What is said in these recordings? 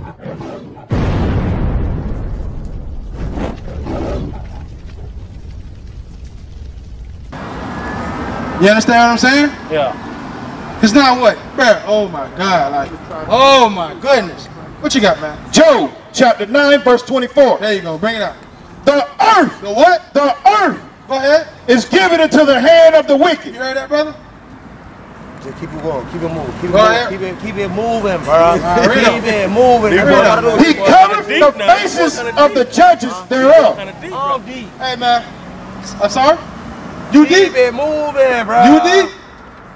You understand what I'm saying? Yeah. Cause now what? Bruh, oh my God, like, oh my goodness. What you got, man? Job chapter 9 verse 24. There you go, bring it out. The earth, The what? the earth Go ahead. is given into the hand of the wicked. You heard that, brother? Just keep it going, keep it moving, keep it Go ahead. moving, keep it moving, bro. read Keep it moving. He covered the faces of the judges thereof. I'm deep. Hey, man. I'm sorry? You Keep deep? it moving, bro. You deep?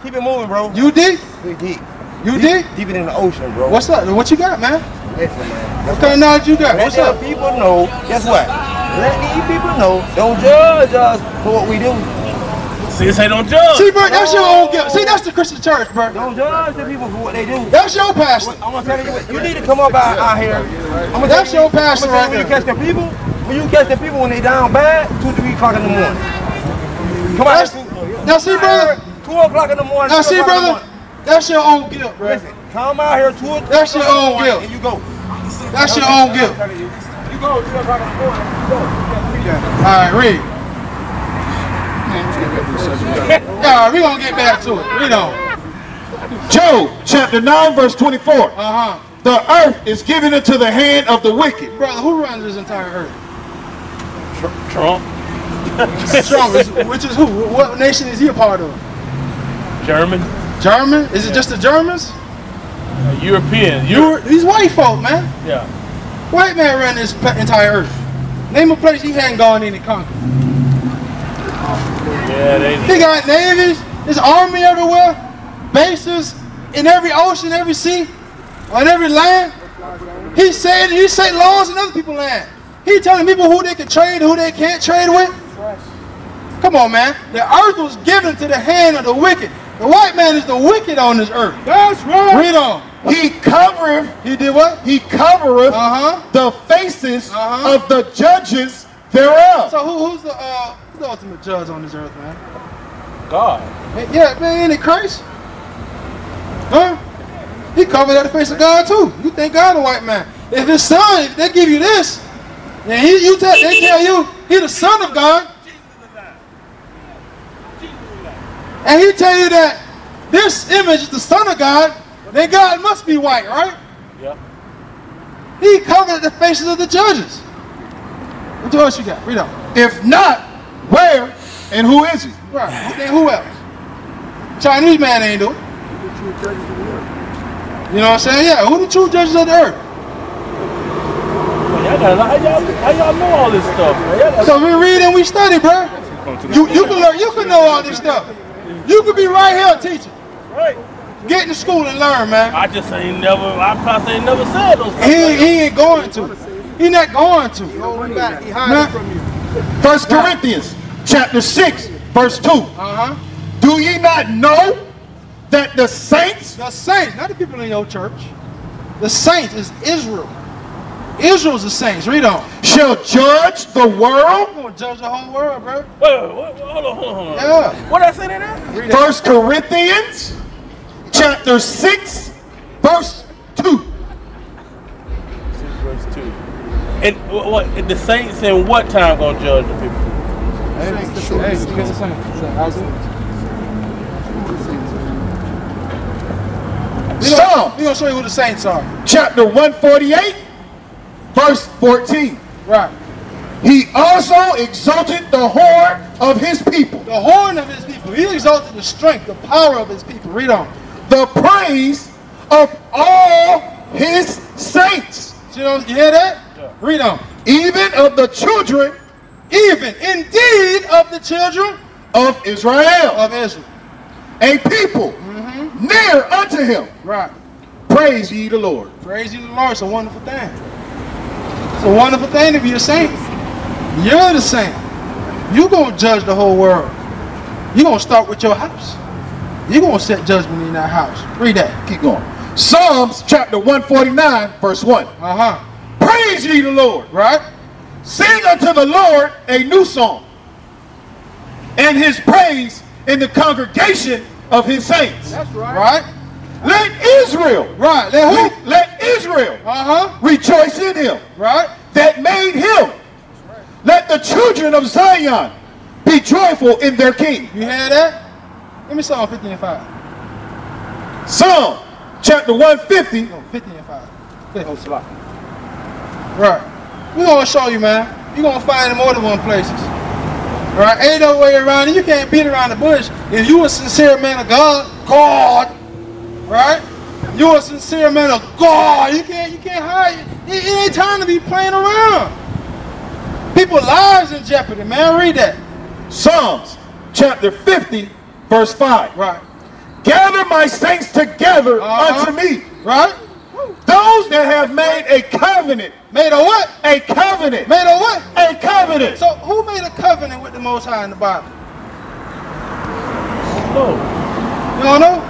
Keep it moving, bro. You deep? We deep. You deep? Deeper than the ocean, bro. What's up? What you got, man? Listen, man. What kind of knowledge you got? Let What's up? the people know. Guess what? Let these people know. Don't judge us for what we do. See, say don't judge. See, bro, that's your own guilt. See, that's the Christian church, bro. Don't judge the people for what they do. That's your pastor. I'm gonna tell you what. You need to come up out here. That's your pastor right when you there. catch the people. When you catch the people when they down bad, 2, 3 o'clock in the morning. Come on. Now, see, brother. 2 o'clock in the morning. Now, see, brother. That's your own guilt, bro. Listen, come out here 2 o'clock. That's your own guilt. And you go. That's your own guilt. You go 2 o'clock in the morning. You go. All right, read. Yeah, we're going to get back to it. Read on. Job chapter 9 verse 24. The earth is given into the hand of the wicked. Brother, who runs this entire earth? Trump. Trump, which is who? What nation is he a part of? German. German? Is it just the Germans? European. These white folk, man. Yeah. White man ran this entire earth. Name a place he hadn't gone in and conquered. Yeah, He got navies, his army everywhere, bases in every ocean, every sea, on every land. He said laws in other people's land. He telling people who they can trade and who they can't trade with. Come on, man. The earth was given to the hand of the wicked. The white man is the wicked on this earth. That's right. Read on. He covereth. He did what? He covereth the faces of the judges thereof. So who's the ultimate judge on this earth, man? God. Yeah, man, ain't it Christ? Huh? He covered at the face of God too. You think God a white man? If his son, if they give you this, then they tell you he the son of God. And he tell you that this image is the son of God, then God must be white, right? Yeah. He covered the faces of the judges. What else you got? Read on. If not, where and who is he? Right. Then who else? Chinese man ain't do it. You know what I'm saying? Yeah. Who the true judges of the earth? How y'all know all this stuff, man? So we read and we study, bro. You can learn. You can know all this stuff. You could be right here teaching. Right. Get in school and learn, man. I probably ain't never said those stuff. He ain't going to. He not going to. He hiding from you. 1 Corinthians chapter 6 verse 2. Do ye not know that the saints, not the people in your church, the saints is Israel. Israel's the saints. Read on. Shall judge the world? I'm going to judge the whole world, bro. Wait, hold on. Yeah. What I say that? 1 Corinthians chapter 6 verse 2. 6 verse 2. And what the saints in what time gonna judge the people? Psalms. We're gonna show you who the saints are. Chapter 148 verse 14. Right. He also exalted the horn of his people. The horn of his people. He exalted the strength, the power of his people. Read on. The praise of all his saints. You hear that? Yeah. Read on. Even of the children, even indeed of the children of Israel. Of Israel. A people near unto him. Right. Praise ye the Lord. Praise ye the Lord. It's a wonderful thing. It's a wonderful thing to be a saint. You're the saint. You're going to judge the whole world. You're going to start with your house. You're going to set judgment in that house. Read that. Keep going. Psalms chapter 149 verse 1. Praise ye the Lord. Right. Sing unto the Lord a new song, and his praise in the congregation of his saints. That's right. Right. Let Israel. Right. Let who? Let Israel. Rejoice in him. Right. That made him. Let the children of Zion be joyful in their king. You hear that? Give me Psalm 50 and 5. Psalm chapter 150. No, 50 and 5. Right. We're going to show you, man. You're going to find it more than one places. Right? Ain't no way around it. You can't beat around the bush. If you a sincere man of God, right? You a sincere man of God. You can't hide. It ain't time to be playing around. People's lives in jeopardy, man. Read that. Psalms chapter 50, verse 5. Right. Gather my saints together unto me. Right. Those that have made a covenant. Made a what? A covenant. Made a what? A covenant. So who made a covenant with the Most High in the Bible? No. You don't know?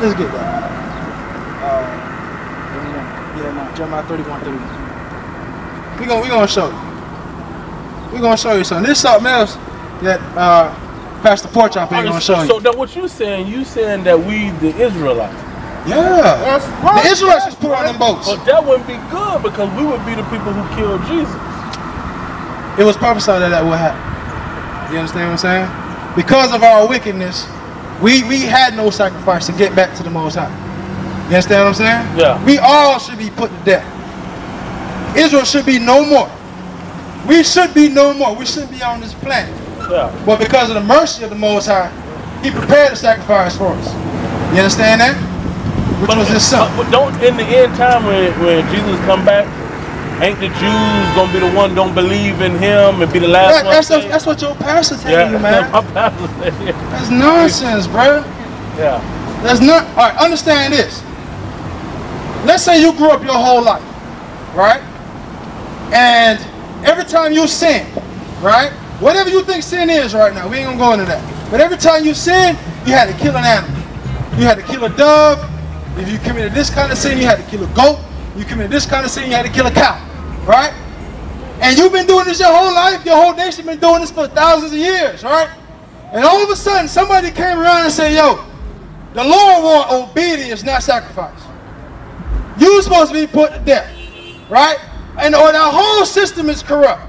Let's get that. Jeremiah 31:31. We're gonna show you. We're gonna show you something. This is something else that Pastor Porchop ain't gonna show you. So that what you saying that we the Israelites. Yeah. The Israelites was put on them boats. But that wouldn't be good because we would be the people who killed Jesus. It was prophesied that would happen. You understand what I'm saying? Because of our wickedness, we had no sacrifice to get back to the Most High. You understand what I'm saying? Yeah. We all should be put to death. Israel should be no more. We should be no more. We shouldn't be on this planet. Yeah. But because of the mercy of the Most High, He prepared a sacrifice for us. You understand that? Which was His Son. But don't in the end time when Jesus come back, ain't the Jews gonna be the one don't believe in Him and be the last one? That's what your pastor telling you, man. My pastor said, That's nonsense, bro. Yeah. That's not. All right, understand this. Let's say you grew up your whole life, right? And every time you sin, right? Whatever you think sin is right now, we ain't gonna go into that. But every time you sin, you had to kill an animal. You had to kill a dove. If you committed this kind of sin, you had to kill a goat. You committed this kind of sin, you had to kill a cow, right? And you've been doing this your whole life. Your whole nation been doing this for thousands of years, right? And all of a sudden, somebody came around and said, yo, the Lord wants obedience, not sacrifice. You're supposed to be put to death, right? And or the whole system is corrupt.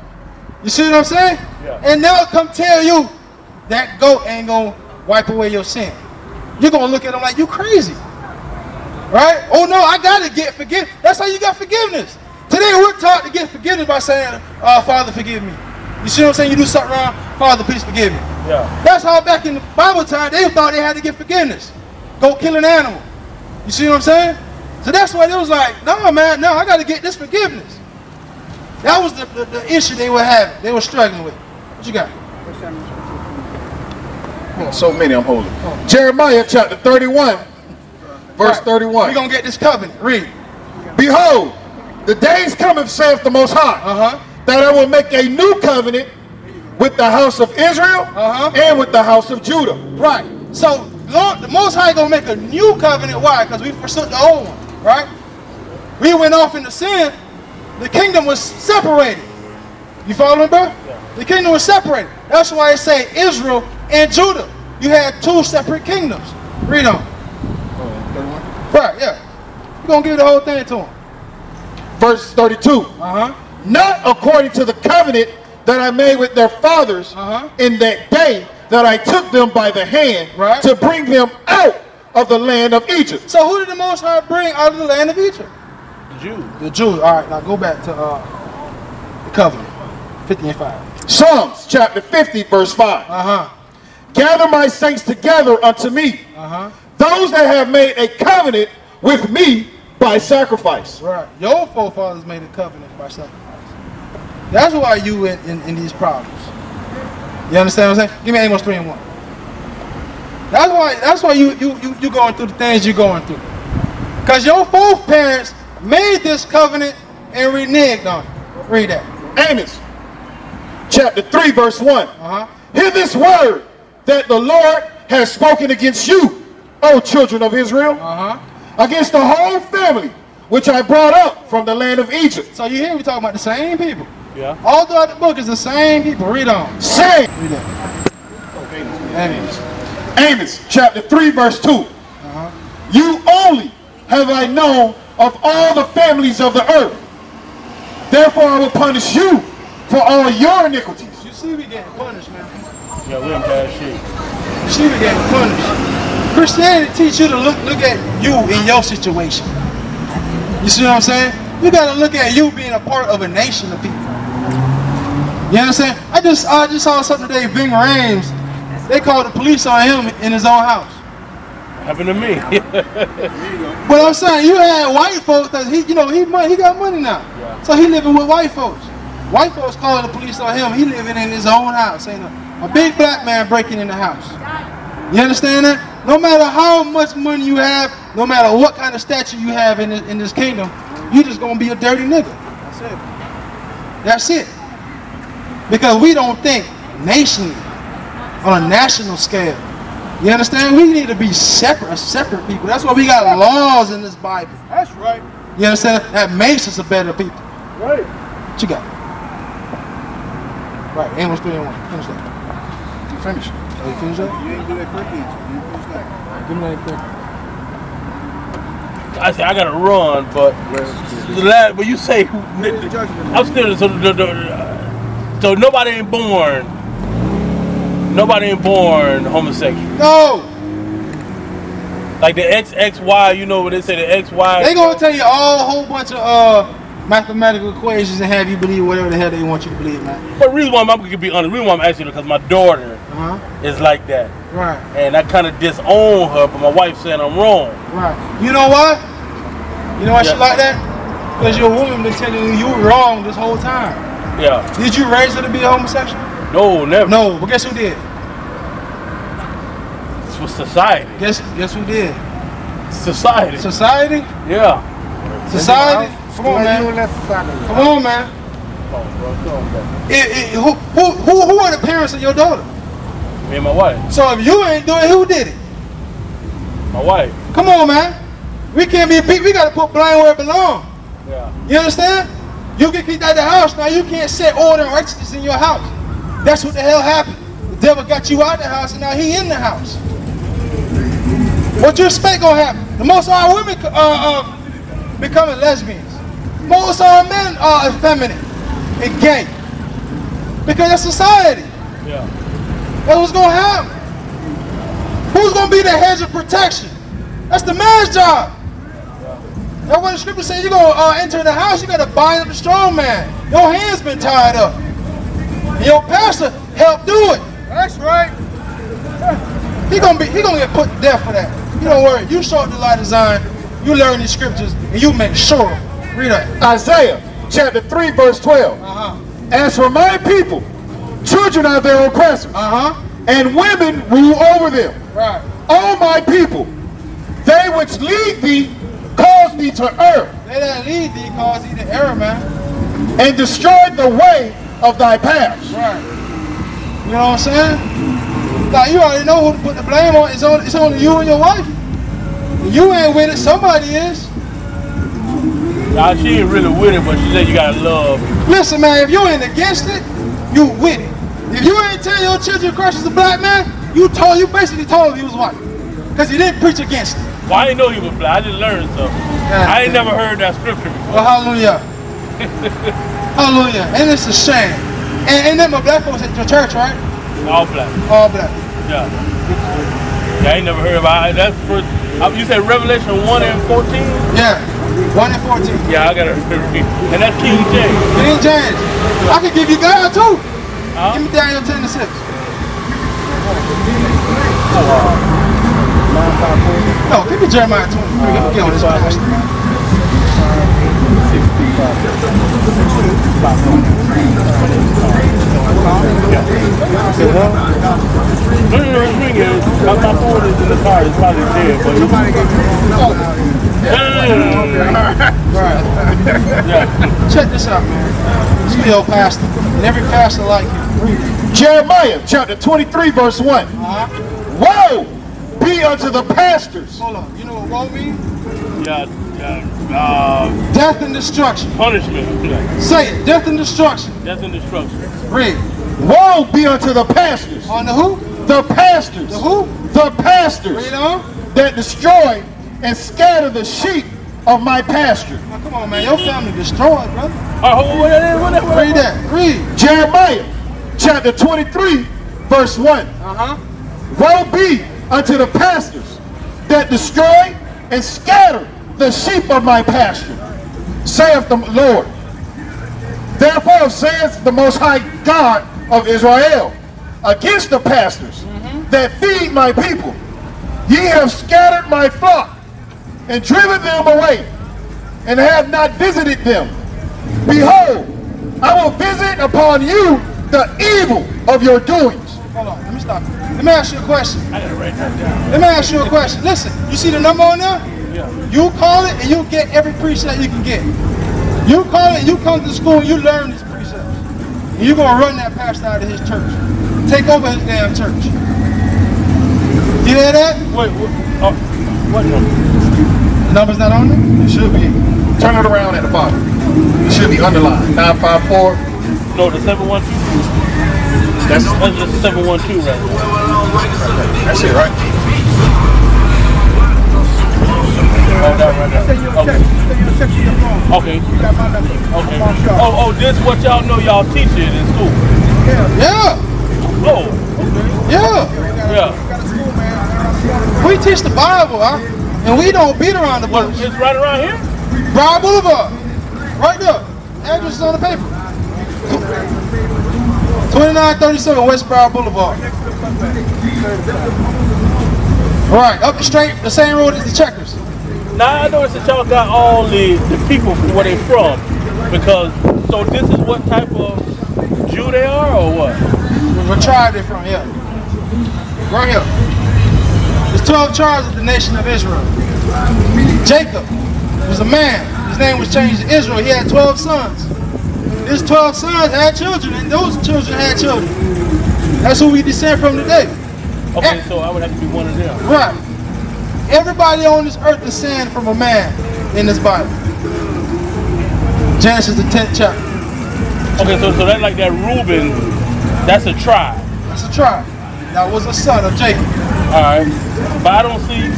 You see what I'm saying? Yeah. And now come tell you that goat ain't gonna wipe away your sin. You're gonna look at them like you crazy, right? Oh no, I gotta get forgiveness. That's how you got forgiveness. Today we're taught to get forgiveness by saying, Father, forgive me. You see what I'm saying? You do something wrong, Father, please forgive me. Yeah. That's how back in the Bible time they thought they had to get forgiveness. Go kill an animal. You see what I'm saying? So that's why they was like, no man, no, I got to get this forgiveness. That was the issue they were having. They were struggling with. What you got? Oh, so many I'm holding. Jeremiah chapter 31, verse 31. We're going to get this covenant. Read. Behold, the days cometh, saith the Most High, that I will make a new covenant with the house of Israel and with the house of Judah. Right. So Lord, the Most High going to make a new covenant. Why? Because we forsook the old one. Right? We went off into sin. The kingdom was separated. You following, bro? Yeah. The kingdom was separated. That's why it say Israel and Judah. You had two separate kingdoms. Read on. Right, yeah. You're going to give the whole thing to him. Verse 32. Not according to the covenant that I made with their fathers in that day that I took them by the hand to bring them out of the land of Egypt. So who did the Most High bring out of the land of Egypt? The Jews. The Jews. All right, now go back to the covenant. 50 and 5. Psalms chapter 50, verse 5. Gather my saints together unto me. Those that have made a covenant with me by sacrifice. Right. Your forefathers made a covenant by sacrifice. That's why you in these problems. You understand what I'm saying? Give me Amos 3 and 1. That's why you going through the things you're going through. Because your foreparents made this covenant and reneged on it. Read that. Amos chapter 3 verse 1. Hear this word that the Lord has spoken against you, O children of Israel, against the whole family which I brought up from the land of Egypt. So you hear we talking about the same people. Yeah. All throughout the book is the same people. Read on. Say. Read that. Amos chapter 3 verse 2. You only have I known of all the families of the earth. Therefore I will punish you for all your iniquities. You see we getting punished, man. Yeah, we ain't bad shit. You see we getting punished. Christianity teach you to look at you in your situation. You see what I'm saying? You got to look at you being a part of a nation of people. You understand? I just saw something today. Ving Rhames, they called the police on him in his own house. Happened to me. But I'm saying you had white folks, cause he got money now, Yeah. so he living with white folks. White folks calling the police on him. He living in his own house. Ain't a big black man breaking in the house. You understand that? No matter how much money you have, no matter what kind of stature you have in this kingdom, you just gonna be a dirty nigga. That's it. That's it. Because we don't think nationally, on a national scale. You understand? We need to be separate people. That's why we got laws in this Bible. That's right. You understand? That makes us a better people. Right. What you got? Right, Amos 3:1. Finish that. You finish. Oh, you finish that? You ain't do that quick, did you? You finished that. Give me that quick. I say I gotta run, but but you say I'm still so nobody ain't born homosexual. No! Like the XXY, you know what they say, the XY. They gonna tell you all a whole bunch of mathematical equations and have you believe whatever the hell they want you to believe, man. But the reason why I'm going to be honest, the reason why I'm asking you because my daughter is like that. Right. And I kind of disown her, but my wife saying I'm wrong. Right. You know why? You know why she like that? Because your woman been telling you you were wrong this whole time. Yeah. Did you raise her to be a homosexual? No, never. No, but guess who did? It's for society. Guess who did? Society. Society? Yeah. Society? Come on, man. Come on, man. Who are the parents of your daughter? Me and my wife. So if you ain't doing it, who did it? My wife. Come on, man. We can't be beat. We got to put blame where it belongs. Yeah. You understand? You get kicked out of the house. Now you can't set order and righteousness in your house. That's what the hell happened. The devil got you out of the house and now he in the house. What you expect gonna happen? The most of our women becoming lesbians. Most of our men are effeminate and gay. Because that's society. Yeah. That's what's gonna happen. Who's gonna be the hedge of protection? That's the man's job. That's what the scripture says. You're gonna enter the house, you gotta bind up the strong man. Your hands been tied up. And your pastor helped do it. That's right. He gonna get put to death for that. You don't worry. You show up the light design, you learn these scriptures, and you make sure. Read that. Isaiah chapter 3 verse 12. As for my people, children are their oppressors, and women rule over them. Right. O my people, they which lead thee cause thee to err. They that lead thee cause thee to error, man. And destroy the way of thy paths. Right. You know what I'm saying? Like you already know who to put the blame on. It's only you and your wife. You ain't with it. Somebody is. Nah, she ain't really with it, but she said you gotta love. Listen, man. If you ain't against it, you with it. If you ain't tell your children Christ is a black man, you basically told him he was white, because he didn't preach against it. Well, I didn't know he was black. I just learned something. Yeah. I ain't never heard that scripture before. Well, hallelujah. Hallelujah. And it's a shame. And then my black folks at your church, right? All black. All black. Yeah. Yeah, I ain't never heard about it. That's first. You said Revelation 1 and 14? Yeah. 1 and 14. Yeah, I gotta repeat. And that's King James. King James. I can give you God too. Give me Daniel 10 and 6. No, give me Jeremiah 23. Let me get on this pastor. My phone is in the car. It's probably dead, but Right. Check this out, man. This is your pastor, and every pastor like you. Jeremiah chapter 23 verse 1. Woe be unto the pastors. Hold on. You know what woe means? Death and destruction. Punishment. Say it. Death and destruction. Death and destruction. Read. Woe be unto the pastors. On the who? The pastors. The who? The pastors. Read on. That destroy and scatter the sheep of my pasture. Now, come on, man. Your family destroyed, brother. Read that. Read. Jeremiah chapter 23, verse 1. Woe be unto the pastors that destroy and scatter the sheep of my pasture, saith the Lord. Therefore saith the Most High God of Israel, against the pastors that feed my people, ye have scattered my flock, and driven them away, and have not visited them. Behold, I will visit upon you the evil of your doings. Hold on, let me stop you. Let me ask you a question. I gotta write that down. Let me ask you a question. Listen, you see the number on there? Yeah. You call it and you get every precept you can get. You call it, you come to school and you learn these precepts. And you're going to run that pastor out of his church. Take over his damn church. You hear that? Wait, what number? The number's not on there? It should be. Turn it around at the bottom. It should be underlined. 954. No, the 712. That's the 712 right there. That's it, right? Oh, that right there. Okay. Okay. Oh, this what y'all know y'all teach it in school. Yeah. Oh. Yeah. Yeah. We teach the Bible, huh? And we don't beat around the bush. It's right around here? Broward Boulevard. Right there. Address is on the paper. 2937 West Broward Boulevard. Right, up the straight, the same road as the Checkers. Now I noticed that y'all got all the people from where they from. Because, so this is what type of Jew they are or what? What tribe they from, yeah. Right here. There's 12 tribes of the nation of Israel. Jacob was a man. His name was changed to Israel. He had 12 sons. His 12 sons had children, and those children had children. That's who we descend from today. Okay, so I would have to be one of them. Right. Everybody on this earth descend from a man in this Bible. Genesis the 10th chapter. Okay, so that's like that Reuben, that's a tribe. That's a tribe. That was a son of Jacob. Alright. But I don't see.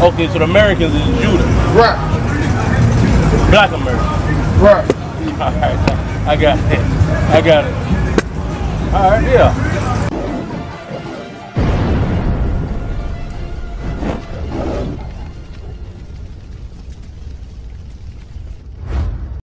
Okay, so the Americans is Judah. Right. Black Americans. Right. Alright, I got it. I got it. Alright, yeah.